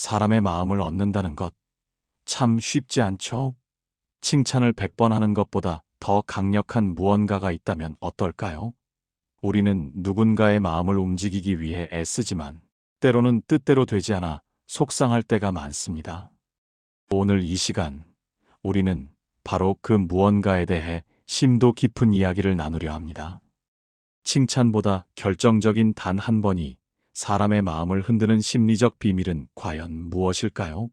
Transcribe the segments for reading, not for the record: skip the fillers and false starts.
사람의 마음을 얻는다는 것 참 쉽지 않죠? 칭찬을 100번 하는 것보다 더 강력한 무언가가 있다면 어떨까요? 우리는 누군가의 마음을 움직이기 위해 애쓰지만 때로는 뜻대로 되지 않아 속상할 때가 많습니다. 오늘 이 시간 우리는 바로 그 무언가에 대해 심도 깊은 이야기를 나누려 합니다. 칭찬보다 결정적인 단 한 번이 사람의 마음을 흔드는 심리적 비밀은 과연 무엇일까요?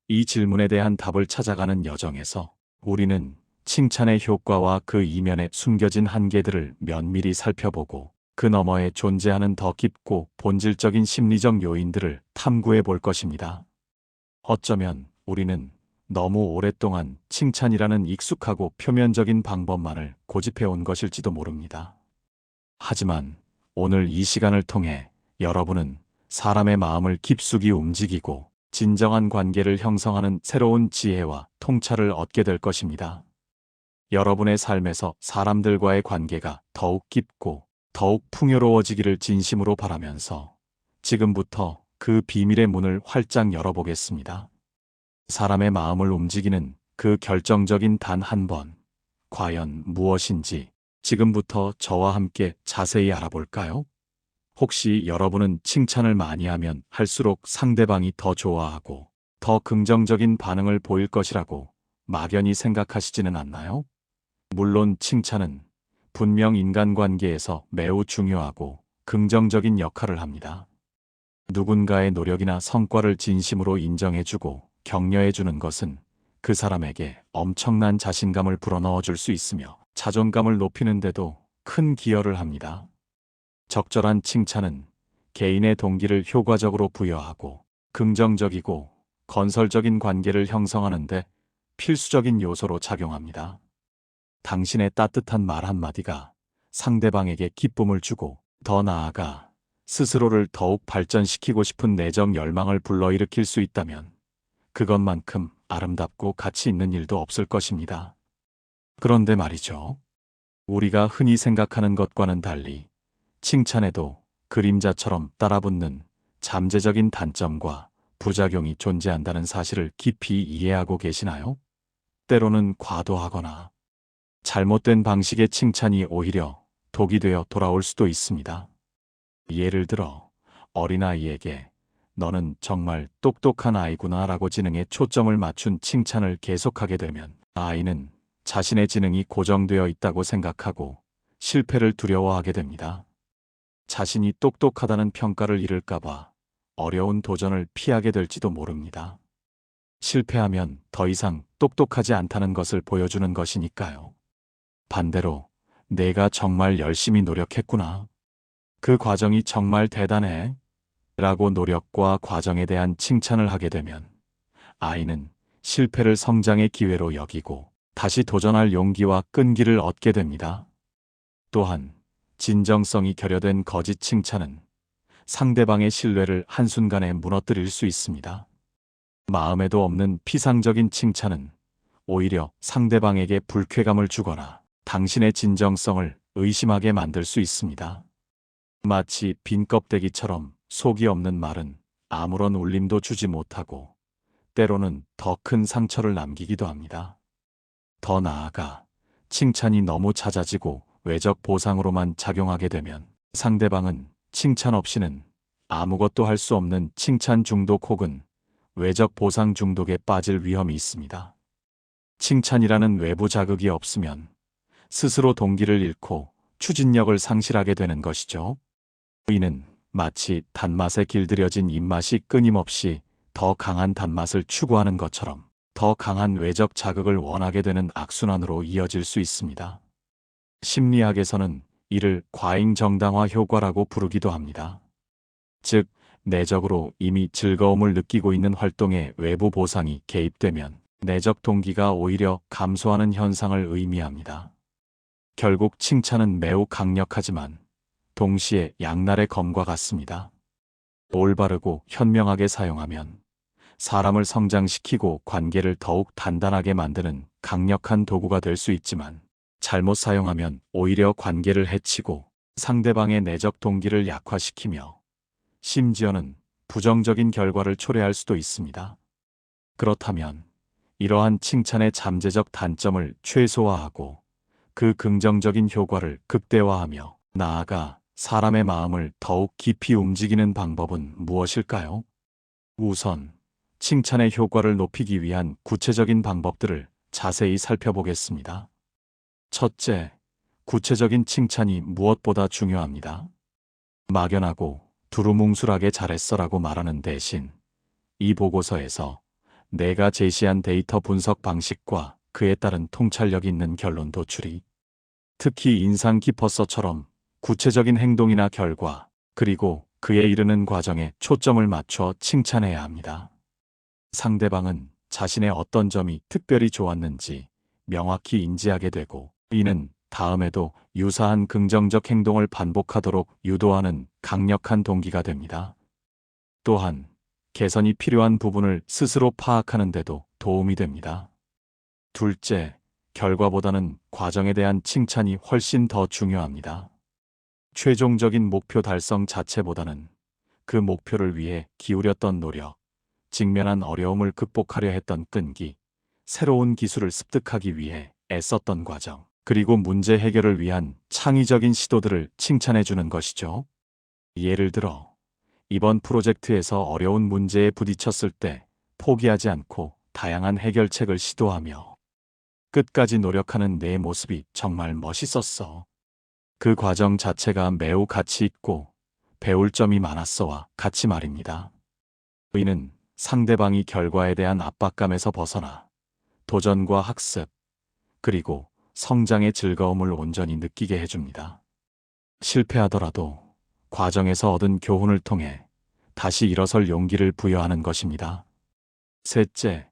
이 질문에 대한 답을 찾아가는 여정에서 우리는 칭찬의 효과와 그 이면에 숨겨진 한계들을 면밀히 살펴보고 그 너머에 존재하는 더 깊고 본질적인 심리적 요인들을 탐구해 볼 것입니다. 어쩌면 우리는 너무 오랫동안 칭찬이라는 익숙하고 표면적인 방법만을 고집해 온 것일지도 모릅니다. 하지만 오늘 이 시간을 통해 여러분은 사람의 마음을 깊숙이 움직이고 진정한 관계를 형성하는 새로운 지혜와 통찰을 얻게 될 것입니다. 여러분의 삶에서 사람들과의 관계가 더욱 깊고 더욱 풍요로워지기를 진심으로 바라면서 지금부터 그 비밀의 문을 활짝 열어보겠습니다. 사람의 마음을 움직이는 그 결정적인 단 한 번, 과연 무엇인지 지금부터 저와 함께 자세히 알아볼까요? 혹시 여러분은 칭찬을 많이 하면 할수록 상대방이 더 좋아하고 더 긍정적인 반응을 보일 것이라고 막연히 생각하시지는 않나요? 물론 칭찬은 분명 인간관계에서 매우 중요하고 긍정적인 역할을 합니다. 누군가의 노력이나 성과를 진심으로 인정해주고 격려해주는 것은 그 사람에게 엄청난 자신감을 불어넣어줄 수 있으며 자존감을 높이는 데도 큰 기여를 합니다. 적절한 칭찬은 개인의 동기를 효과적으로 부여하고 긍정적이고 건설적인 관계를 형성하는 데 필수적인 요소로 작용합니다. 당신의 따뜻한 말 한마디가 상대방에게 기쁨을 주고 더 나아가 스스로를 더욱 발전시키고 싶은 내적 열망을 불러일으킬 수 있다면 그것만큼 아름답고 가치 있는 일도 없을 것입니다. 그런데 말이죠. 우리가 흔히 생각하는 것과는 달리 칭찬에도 그림자처럼 따라붙는 잠재적인 단점과 부작용이 존재한다는 사실을 깊이 이해하고 계시나요? 때로는 과도하거나 잘못된 방식의 칭찬이 오히려 독이 되어 돌아올 수도 있습니다. 예를 들어 어린아이에게 너는 정말 똑똑한 아이구나 라고 지능에 초점을 맞춘 칭찬을 계속하게 되면 아이는 자신의 지능이 고정되어 있다고 생각하고 실패를 두려워하게 됩니다. 자신이 똑똑하다는 평가를 잃을까봐 어려운 도전을 피하게 될지도 모릅니다. 실패하면 더 이상 똑똑하지 않다는 것을 보여주는 것이니까요. 반대로 내가 정말 열심히 노력했구나. 그 과정이 정말 대단해. 라고 노력과 과정에 대한 칭찬을 하게 되면 아이는 실패를 성장의 기회로 여기고 다시 도전할 용기와 끈기를 얻게 됩니다. 또한 진정성이 결여된 거짓 칭찬은 상대방의 신뢰를 한순간에 무너뜨릴 수 있습니다. 마음에도 없는 피상적인 칭찬은 오히려 상대방에게 불쾌감을 주거나 당신의 진정성을 의심하게 만들 수 있습니다. 마치 빈 껍데기처럼 속이 없는 말은 아무런 울림도 주지 못하고 때로는 더 큰 상처를 남기기도 합니다. 더 나아가 칭찬이 너무 잦아지고 외적 보상으로만 작용하게 되면 상대방은 칭찬 없이는 아무것도 할 수 없는 칭찬 중독 혹은 외적 보상 중독에 빠질 위험이 있습니다. 칭찬이라는 외부 자극이 없으면 스스로 동기를 잃고 추진력을 상실하게 되는 것이죠. 이는 마치 단맛에 길들여진 입맛이 끊임없이 더 강한 단맛을 추구하는 것처럼 더 강한 외적 자극을 원하게 되는 악순환으로 이어질 수 있습니다. 심리학에서는 이를 과잉 정당화 효과라고 부르기도 합니다. 즉, 내적으로 이미 즐거움을 느끼고 있는 활동에 외부 보상이 개입되면 내적 동기가 오히려 감소하는 현상을 의미합니다. 결국 칭찬은 매우 강력하지만 동시에 양날의 검과 같습니다. 올바르고 현명하게 사용하면 사람을 성장시키고 관계를 더욱 단단하게 만드는 강력한 도구가 될 수 있지만 잘못 사용하면 오히려 관계를 해치고 상대방의 내적 동기를 약화시키며 심지어는 부정적인 결과를 초래할 수도 있습니다. 그렇다면 이러한 칭찬의 잠재적 단점을 최소화하고 그 긍정적인 효과를 극대화하며 나아가 사람의 마음을 더욱 깊이 움직이는 방법은 무엇일까요? 우선 칭찬의 효과를 높이기 위한 구체적인 방법들을 자세히 살펴보겠습니다. 첫째, 구체적인 칭찬이 무엇보다 중요합니다. 막연하고 두루뭉술하게 잘했어라고 말하는 대신 이 보고서에서 내가 제시한 데이터 분석 방식과 그에 따른 통찰력 있는 결론 도출이 특히 인상 깊었어처럼 구체적인 행동이나 결과 그리고 그에 이르는 과정에 초점을 맞춰 칭찬해야 합니다. 상대방은 자신의 어떤 점이 특별히 좋았는지 명확히 인지하게 되고 이는 다음에도 유사한 긍정적 행동을 반복하도록 유도하는 강력한 동기가 됩니다. 또한 개선이 필요한 부분을 스스로 파악하는 데도 도움이 됩니다. 둘째, 결과보다는 과정에 대한 칭찬이 훨씬 더 중요합니다. 최종적인 목표 달성 자체보다는 그 목표를 위해 기울였던 노력, 직면한 어려움을 극복하려 했던 끈기, 새로운 기술을 습득하기 위해 애썼던 과정, 그리고 문제 해결을 위한 창의적인 시도들을 칭찬해 주는 것이죠. 예를 들어, 이번 프로젝트에서 어려운 문제에 부딪혔을 때 포기하지 않고 다양한 해결책을 시도하며 끝까지 노력하는 내 모습이 정말 멋있었어. 그 과정 자체가 매우 가치 있고 배울 점이 많았어와 같이 말입니다. 이는 상대방이 결과에 대한 압박감에서 벗어나 도전과 학습, 그리고 성장의 즐거움을 온전히 느끼게 해줍니다. 실패하더라도 과정에서 얻은 교훈을 통해 다시 일어설 용기를 부여하는 것입니다. 셋째,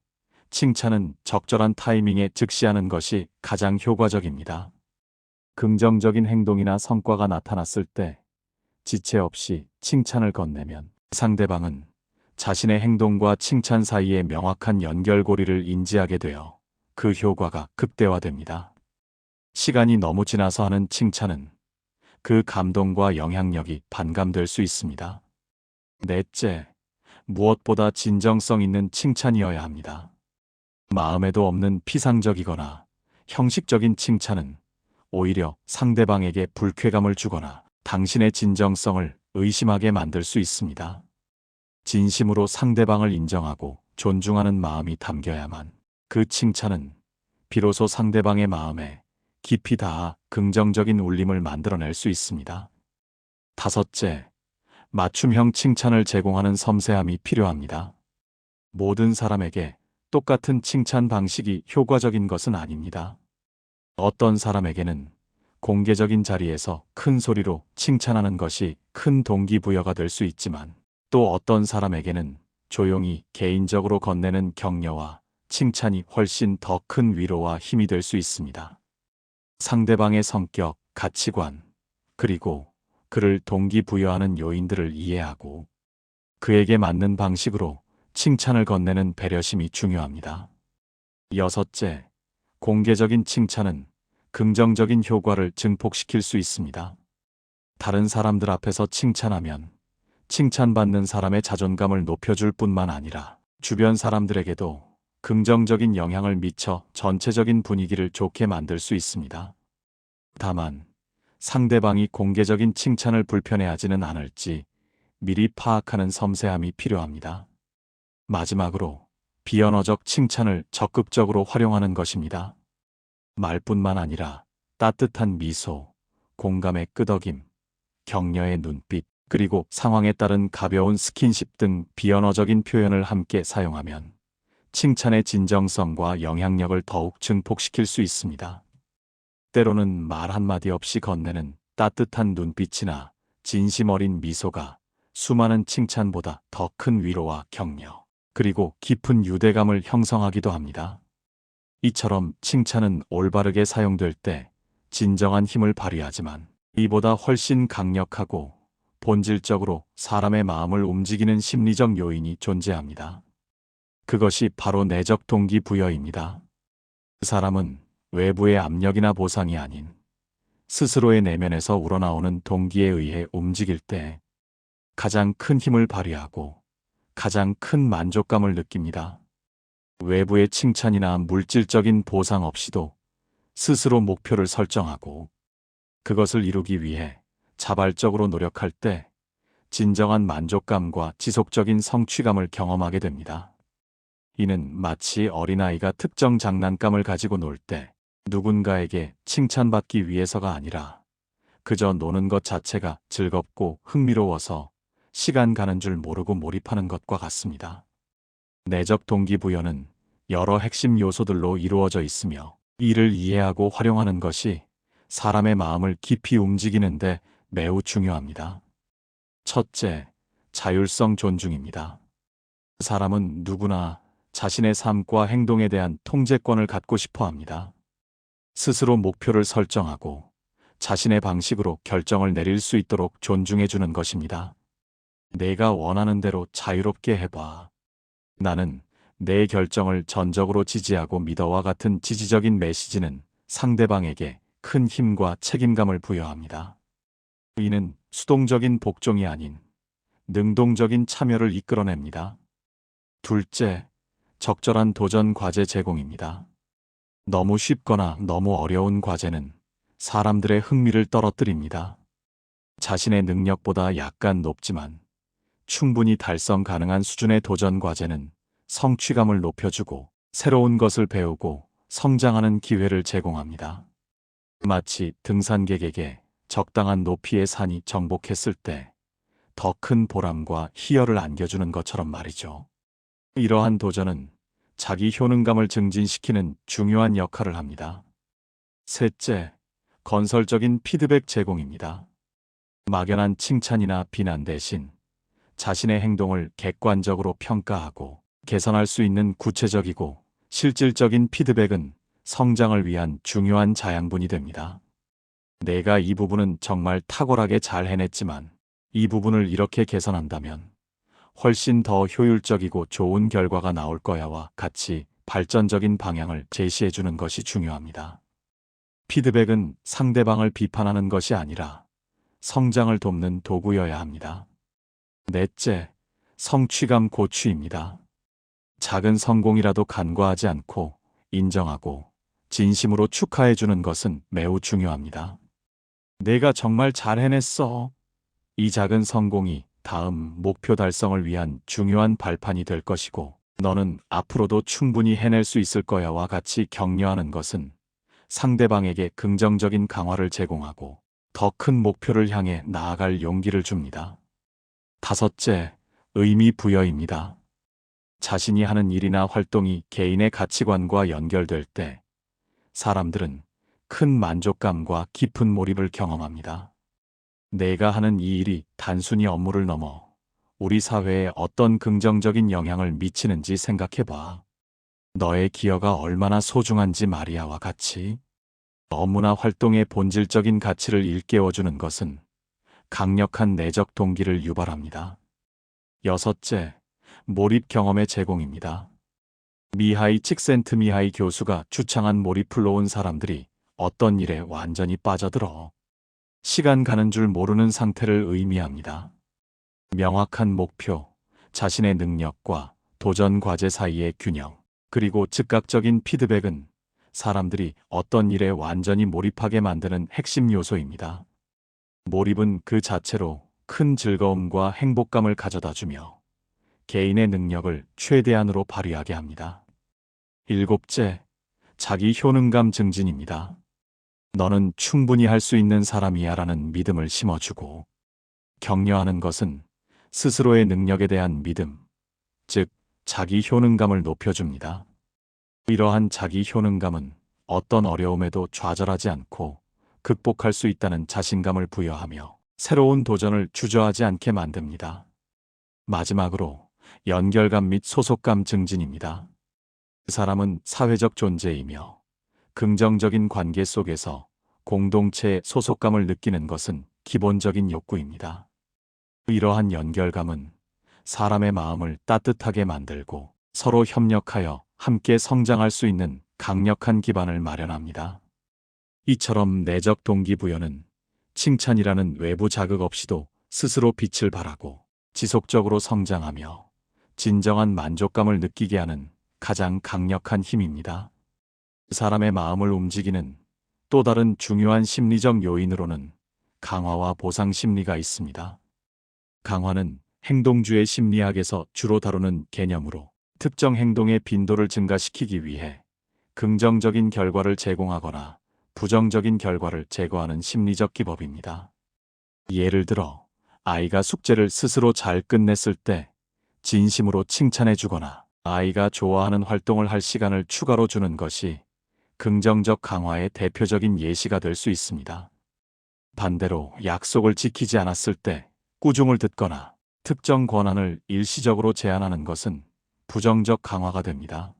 칭찬은 적절한 타이밍에 즉시 하는 것이 가장 효과적입니다. 긍정적인 행동이나 성과가 나타났을 때 지체 없이 칭찬을 건네면 상대방은 자신의 행동과 칭찬 사이의 명확한 연결고리를 인지하게 되어 그 효과가 극대화됩니다. 시간이 너무 지나서 하는 칭찬은 그 감동과 영향력이 반감될 수 있습니다. 넷째, 무엇보다 진정성 있는 칭찬이어야 합니다. 마음에도 없는 피상적이거나 형식적인 칭찬은 오히려 상대방에게 불쾌감을 주거나 당신의 진정성을 의심하게 만들 수 있습니다. 진심으로 상대방을 인정하고 존중하는 마음이 담겨야만 그 칭찬은 비로소 상대방의 마음에 깊이 닿아 긍정적인 울림을 만들어낼 수 있습니다. 다섯째, 맞춤형 칭찬을 제공하는 섬세함이 필요합니다. 모든 사람에게 똑같은 칭찬 방식이 효과적인 것은 아닙니다. 어떤 사람에게는 공개적인 자리에서 큰 소리로 칭찬하는 것이 큰 동기부여가 될 수 있지만 또 어떤 사람에게는 조용히 개인적으로 건네는 격려와 칭찬이 훨씬 더 큰 위로와 힘이 될 수 있습니다. 상대방의 성격, 가치관, 그리고 그를 동기부여하는 요인들을 이해하고 그에게 맞는 방식으로 칭찬을 건네는 배려심이 중요합니다. 여섯째, 공개적인 칭찬은 긍정적인 효과를 증폭시킬 수 있습니다. 다른 사람들 앞에서 칭찬하면 칭찬받는 사람의 자존감을 높여줄 뿐만 아니라 주변 사람들에게도 긍정적인 영향을 미쳐 전체적인 분위기를 좋게 만들 수 있습니다. 다만 상대방이 공개적인 칭찬을 불편해하지는 않을지 미리 파악하는 섬세함이 필요합니다. 마지막으로 비언어적 칭찬을 적극적으로 활용하는 것입니다. 말뿐만 아니라 따뜻한 미소, 공감의 끄덕임, 격려의 눈빛, 그리고 상황에 따른 가벼운 스킨십 등 비언어적인 표현을 함께 사용하면 칭찬의 진정성과 영향력을 더욱 증폭시킬 수 있습니다. 때로는 말 한마디 없이 건네는 따뜻한 눈빛이나 진심 어린 미소가 수많은 칭찬보다 더 큰 위로와 격려, 그리고 깊은 유대감을 형성하기도 합니다. 이처럼 칭찬은 올바르게 사용될 때 진정한 힘을 발휘하지만 이보다 훨씬 강력하고 본질적으로 사람의 마음을 움직이는 심리적 요인이 존재합니다. 그것이 바로 내적 동기부여입니다. 그 사람은 외부의 압력이나 보상이 아닌 스스로의 내면에서 우러나오는 동기에 의해 움직일 때 가장 큰 힘을 발휘하고 가장 큰 만족감을 느낍니다. 외부의 칭찬이나 물질적인 보상 없이도 스스로 목표를 설정하고 그것을 이루기 위해 자발적으로 노력할 때 진정한 만족감과 지속적인 성취감을 경험하게 됩니다. 이는 마치 어린아이가 특정 장난감을 가지고 놀 때 누군가에게 칭찬받기 위해서가 아니라 그저 노는 것 자체가 즐겁고 흥미로워서 시간 가는 줄 모르고 몰입하는 것과 같습니다. 내적 동기부여는 여러 핵심 요소들로 이루어져 있으며 이를 이해하고 활용하는 것이 사람의 마음을 깊이 움직이는데 매우 중요합니다. 첫째, 자율성 존중입니다. 사람은 누구나 자신의 삶과 행동에 대한 통제권을 갖고 싶어 합니다. 스스로 목표를 설정하고 자신의 방식으로 결정을 내릴 수 있도록 존중해 주는 것입니다. 내가 원하는 대로 자유롭게 해봐. 나는 내 결정을 전적으로 지지하고 믿어와 같은 지지적인 메시지는 상대방에게 큰 힘과 책임감을 부여합니다. 이는 수동적인 복종이 아닌 능동적인 참여를 이끌어냅니다. 둘째, 적절한 도전 과제 제공입니다. 너무 쉽거나 너무 어려운 과제는 사람들의 흥미를 떨어뜨립니다. 자신의 능력보다 약간 높지만 충분히 달성 가능한 수준의 도전 과제는 성취감을 높여주고 새로운 것을 배우고 성장하는 기회를 제공합니다. 마치 등산객에게 적당한 높이의 산이 정복했을 때 더 큰 보람과 희열을 안겨주는 것처럼 말이죠. 이러한 도전은 자기 효능감을 증진시키는 중요한 역할을 합니다. 셋째, 건설적인 피드백 제공입니다. 막연한 칭찬이나 비난 대신 자신의 행동을 객관적으로 평가하고 개선할 수 있는 구체적이고 실질적인 피드백은 성장을 위한 중요한 자양분이 됩니다. 내가 이 부분은 정말 탁월하게 잘 해냈지만 이 부분을 이렇게 개선한다면 훨씬 더 효율적이고 좋은 결과가 나올 거야와 같이 발전적인 방향을 제시해 주는 것이 중요합니다. 피드백은 상대방을 비판하는 것이 아니라 성장을 돕는 도구여야 합니다. 넷째, 성취감 고취입니다. 작은 성공이라도 간과하지 않고 인정하고 진심으로 축하해 주는 것은 매우 중요합니다. 내가 정말 잘 해냈어. 이 작은 성공이 다음 목표 달성을 위한 중요한 발판이 될 것이고 너는 앞으로도 충분히 해낼 수 있을 거야와 같이 격려하는 것은 상대방에게 긍정적인 강화를 제공하고 더 큰 목표를 향해 나아갈 용기를 줍니다. 다섯째, 의미 부여입니다. 자신이 하는 일이나 활동이 개인의 가치관과 연결될 때 사람들은 큰 만족감과 깊은 몰입을 경험합니다. 내가 하는 이 일이 단순히 업무를 넘어 우리 사회에 어떤 긍정적인 영향을 미치는지 생각해봐. 너의 기여가 얼마나 소중한지 말이야와 같이 업무나 활동의 본질적인 가치를 일깨워주는 것은 강력한 내적 동기를 유발합니다. 여섯째, 몰입 경험의 제공입니다. 미하이 칙센트미하이 교수가 주창한 몰입플로 온 사람들이 어떤 일에 완전히 빠져들어 시간 가는 줄 모르는 상태를 의미합니다. 명확한 목표, 자신의 능력과 도전 과제 사이의 균형, 그리고 즉각적인 피드백은 사람들이 어떤 일에 완전히 몰입하게 만드는 핵심 요소입니다. 몰입은 그 자체로 큰 즐거움과 행복감을 가져다 주며 개인의 능력을 최대한으로 발휘하게 합니다. 일곱째, 자기 효능감 증진입니다. 너는 충분히 할 수 있는 사람이야 라는 믿음을 심어주고 격려하는 것은 스스로의 능력에 대한 믿음, 즉 자기 효능감을 높여줍니다. 이러한 자기 효능감은 어떤 어려움에도 좌절하지 않고 극복할 수 있다는 자신감을 부여하며 새로운 도전을 주저하지 않게 만듭니다. 마지막으로 연결감 및 소속감 증진입니다. 그 사람은 사회적 존재이며 긍정적인 관계 속에서 공동체의 소속감을 느끼는 것은 기본적인 욕구입니다. 이러한 연결감은 사람의 마음을 따뜻하게 만들고 서로 협력하여 함께 성장할 수 있는 강력한 기반을 마련합니다. 이처럼 내적 동기부여는 칭찬이라는 외부 자극 없이도 스스로 빛을 발하고 지속적으로 성장하며 진정한 만족감을 느끼게 하는 가장 강력한 힘입니다. 사람의 마음을 움직이는 또 다른 중요한 심리적 요인으로는 강화와 보상 심리가 있습니다. 강화는 행동주의 심리학에서 주로 다루는 개념으로 특정 행동의 빈도를 증가시키기 위해 긍정적인 결과를 제공하거나 부정적인 결과를 제거하는 심리적 기법입니다. 예를 들어 아이가 숙제를 스스로 잘 끝냈을 때 진심으로 칭찬해 주거나 아이가 좋아하는 활동을 할 시간을 추가로 주는 것이 긍정적 강화의 대표적인 예시가 될 수 있습니다. 반대로 약속을 지키지 않았을 때 꾸중을 듣거나 특정 권한을 일시적으로 제한하는 것은 부정적 강화가 됩니다.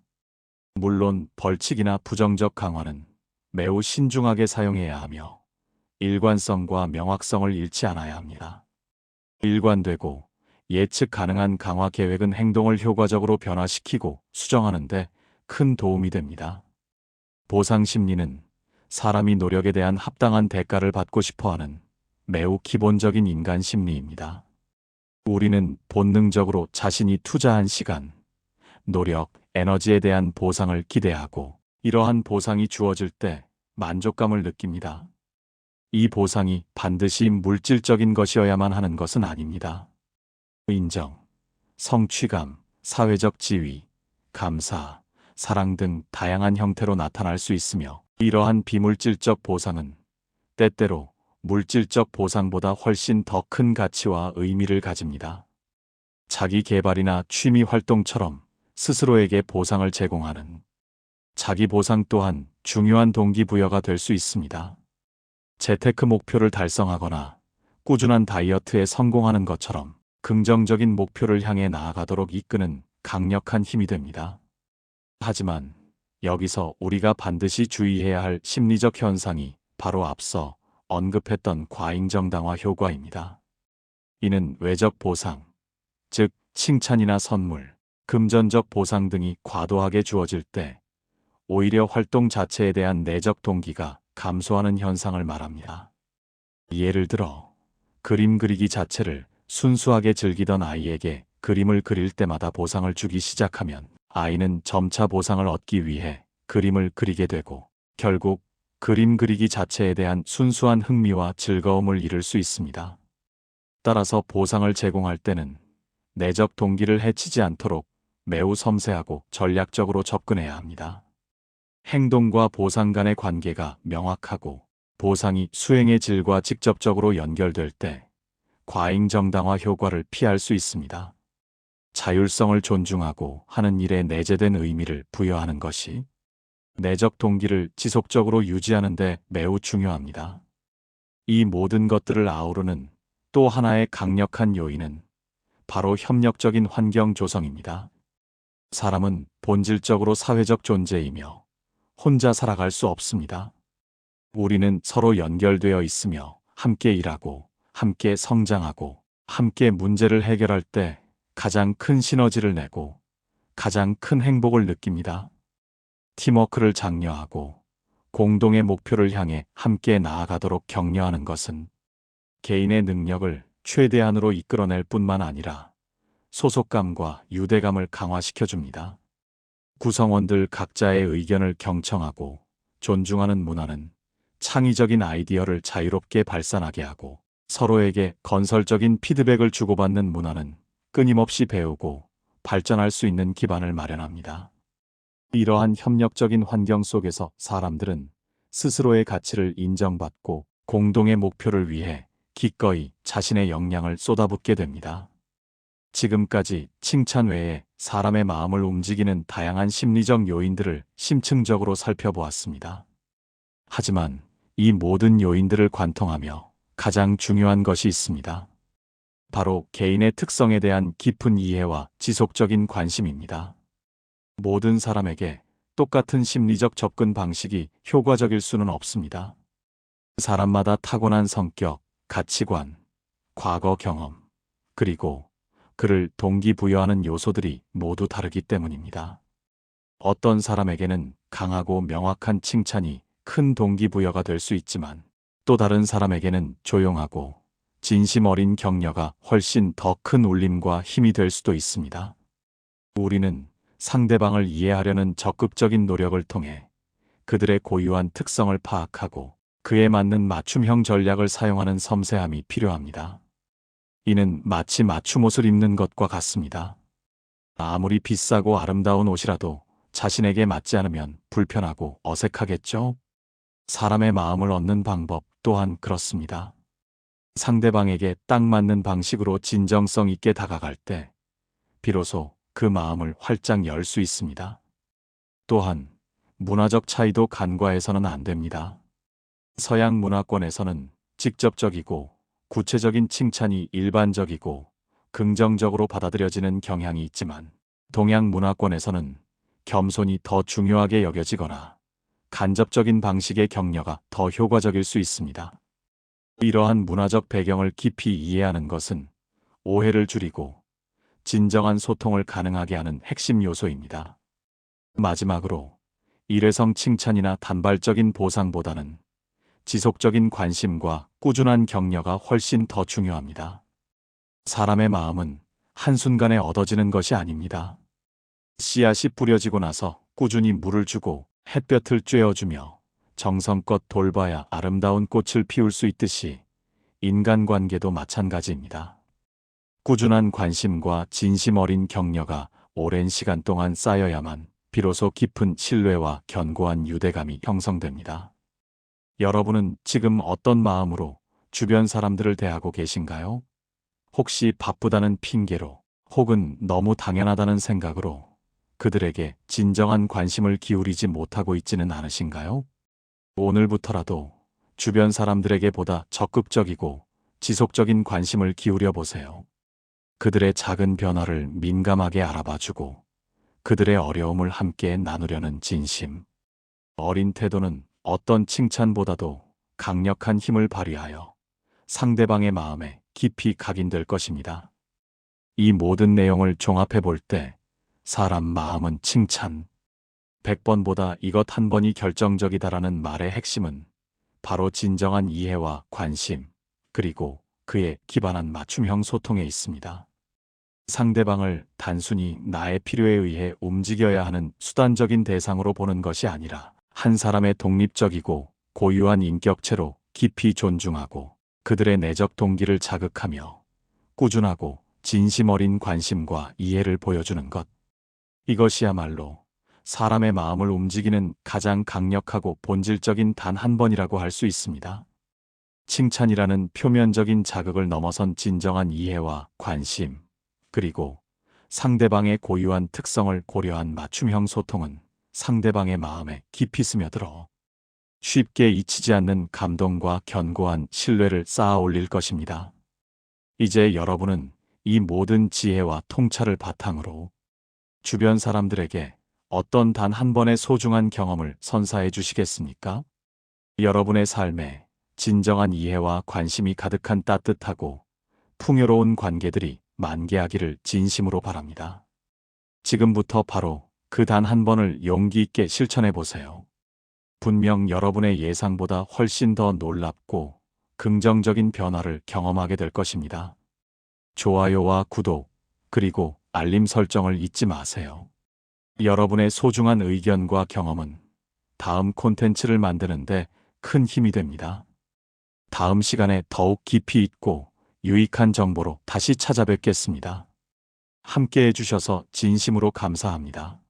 물론 벌칙이나 부정적 강화는 매우 신중하게 사용해야 하며 일관성과 명확성을 잃지 않아야 합니다. 일관되고 예측 가능한 강화 계획은 행동을 효과적으로 변화시키고 수정하는 데 큰 도움이 됩니다. 보상 심리는 사람이 노력에 대한 합당한 대가를 받고 싶어하는 매우 기본적인 인간 심리입니다. 우리는 본능적으로 자신이 투자한 시간, 노력, 에너지에 대한 보상을 기대하고 이러한 보상이 주어질 때 만족감을 느낍니다. 이 보상이 반드시 물질적인 것이어야만 하는 것은 아닙니다. 인정, 성취감, 사회적 지위, 감사, 사랑 등 다양한 형태로 나타날 수 있으며 이러한 비물질적 보상은 때때로 물질적 보상보다 훨씬 더 큰 가치와 의미를 가집니다. 자기 개발이나 취미 활동처럼 스스로에게 보상을 제공하는 자기 보상 또한 중요한 동기부여가 될 수 있습니다. 재테크 목표를 달성하거나 꾸준한 다이어트에 성공하는 것처럼 긍정적인 목표를 향해 나아가도록 이끄는 강력한 힘이 됩니다. 하지만 여기서 우리가 반드시 주의해야 할 심리적 현상이 바로 앞서 언급했던 과잉정당화 효과입니다. 이는 외적 보상, 즉 칭찬이나 선물, 금전적 보상 등이 과도하게 주어질 때 오히려 활동 자체에 대한 내적 동기가 감소하는 현상을 말합니다. 예를 들어 그림 그리기 자체를 순수하게 즐기던 아이에게 그림을 그릴 때마다 보상을 주기 시작하면 아이는 점차 보상을 얻기 위해 그림을 그리게 되고 결국 그림 그리기 자체에 대한 순수한 흥미와 즐거움을 잃을 수 있습니다. 따라서 보상을 제공할 때는 내적 동기를 해치지 않도록 매우 섬세하고 전략적으로 접근해야 합니다. 행동과 보상 간의 관계가 명확하고 보상이 수행의 질과 직접적으로 연결될 때 과잉정당화 효과를 피할 수 있습니다. 자율성을 존중하고 하는 일에 내재된 의미를 부여하는 것이 내적 동기를 지속적으로 유지하는 데 매우 중요합니다. 이 모든 것들을 아우르는 또 하나의 강력한 요인은 바로 협력적인 환경 조성입니다. 사람은 본질적으로 사회적 존재이며 혼자 살아갈 수 없습니다. 우리는 서로 연결되어 있으며 함께 일하고 함께 성장하고 함께 문제를 해결할 때 가장 큰 시너지를 내고 가장 큰 행복을 느낍니다. 팀워크를 장려하고 공동의 목표를 향해 함께 나아가도록 격려하는 것은 개인의 능력을 최대한으로 이끌어낼 뿐만 아니라 소속감과 유대감을 강화시켜줍니다. 구성원들 각자의 의견을 경청하고 존중하는 문화는 창의적인 아이디어를 자유롭게 발산하게 하고 서로에게 건설적인 피드백을 주고받는 문화는 끊임없이 배우고 발전할 수 있는 기반을 마련합니다. 이러한 협력적인 환경 속에서 사람들은 스스로의 가치를 인정받고 공동의 목표를 위해 기꺼이 자신의 역량을 쏟아붓게 됩니다. 지금까지 칭찬 외에 사람의 마음을 움직이는 다양한 심리적 요인들을 심층적으로 살펴보았습니다. 하지만 이 모든 요인들을 관통하며 가장 중요한 것이 있습니다. 바로 개인의 특성에 대한 깊은 이해와 지속적인 관심입니다. 모든 사람에게 똑같은 심리적 접근 방식이 효과적일 수는 없습니다. 사람마다 타고난 성격, 가치관, 과거 경험, 그리고 그를 동기부여하는 요소들이 모두 다르기 때문입니다. 어떤 사람에게는 강하고 명확한 칭찬이 큰 동기부여가 될 수 있지만 또 다른 사람에게는 조용하고 진심 어린 격려가 훨씬 더 큰 울림과 힘이 될 수도 있습니다. 우리는 상대방을 이해하려는 적극적인 노력을 통해 그들의 고유한 특성을 파악하고 그에 맞는 맞춤형 전략을 사용하는 섬세함이 필요합니다. 이는 마치 맞춤옷을 입는 것과 같습니다. 아무리 비싸고 아름다운 옷이라도 자신에게 맞지 않으면 불편하고 어색하겠죠? 사람의 마음을 얻는 방법 또한 그렇습니다. 상대방에게 딱 맞는 방식으로 진정성 있게 다가갈 때 비로소 그 마음을 활짝 열 수 있습니다. 또한 문화적 차이도 간과해서는 안 됩니다. 서양 문화권에서는 직접적이고 구체적인 칭찬이 일반적이고 긍정적으로 받아들여지는 경향이 있지만 동양 문화권에서는 겸손이 더 중요하게 여겨지거나 간접적인 방식의 격려가 더 효과적일 수 있습니다. 이러한 문화적 배경을 깊이 이해하는 것은 오해를 줄이고 진정한 소통을 가능하게 하는 핵심 요소입니다. 마지막으로 일회성 칭찬이나 단발적인 보상보다는 지속적인 관심과 꾸준한 격려가 훨씬 더 중요합니다. 사람의 마음은 한순간에 얻어지는 것이 아닙니다. 씨앗이 뿌려지고 나서 꾸준히 물을 주고 햇볕을 쬐어주며 정성껏 돌봐야 아름다운 꽃을 피울 수 있듯이 인간관계도 마찬가지입니다. 꾸준한 관심과 진심 어린 격려가 오랜 시간 동안 쌓여야만 비로소 깊은 신뢰와 견고한 유대감이 형성됩니다. 여러분은 지금 어떤 마음으로 주변 사람들을 대하고 계신가요? 혹시 바쁘다는 핑계로 혹은 너무 당연하다는 생각으로 그들에게 진정한 관심을 기울이지 못하고 있지는 않으신가요? 오늘부터라도 주변 사람들에게 보다 적극적이고 지속적인 관심을 기울여 보세요. 그들의 작은 변화를 민감하게 알아봐주고 그들의 어려움을 함께 나누려는 진심. 어린 태도는 어떤 칭찬보다도 강력한 힘을 발휘하여 상대방의 마음에 깊이 각인될 것입니다. 이 모든 내용을 종합해 볼 때 사람 마음은 칭찬 100번보다 이것 한 번이 결정적이다라는 말의 핵심은 바로 진정한 이해와 관심, 그리고 그에 기반한 맞춤형 소통에 있습니다. 상대방을 단순히 나의 필요에 의해 움직여야 하는 수단적인 대상으로 보는 것이 아니라 한 사람의 독립적이고 고유한 인격체로 깊이 존중하고 그들의 내적 동기를 자극하며 꾸준하고 진심 어린 관심과 이해를 보여주는 것. 이것이야말로 사람의 마음을 움직이는 가장 강력하고 본질적인 단 한 번이라고 할 수 있습니다. 칭찬이라는 표면적인 자극을 넘어선 진정한 이해와 관심, 그리고 상대방의 고유한 특성을 고려한 맞춤형 소통은 상대방의 마음에 깊이 스며들어 쉽게 잊히지 않는 감동과 견고한 신뢰를 쌓아 올릴 것입니다. 이제 여러분은 이 모든 지혜와 통찰을 바탕으로 주변 사람들에게 어떤 단 한 번의 소중한 경험을 선사해 주시겠습니까? 여러분의 삶에 진정한 이해와 관심이 가득한 따뜻하고 풍요로운 관계들이 만개하기를 진심으로 바랍니다. 지금부터 바로 그 단 한 번을 용기 있게 실천해 보세요. 분명 여러분의 예상보다 훨씬 더 놀랍고 긍정적인 변화를 경험하게 될 것입니다. 좋아요와 구독, 그리고 알림 설정을 잊지 마세요. 여러분의 소중한 의견과 경험은 다음 콘텐츠를 만드는데 큰 힘이 됩니다. 다음 시간에 더욱 깊이 있고 유익한 정보로 다시 찾아뵙겠습니다. 함께 해주셔서 진심으로 감사합니다.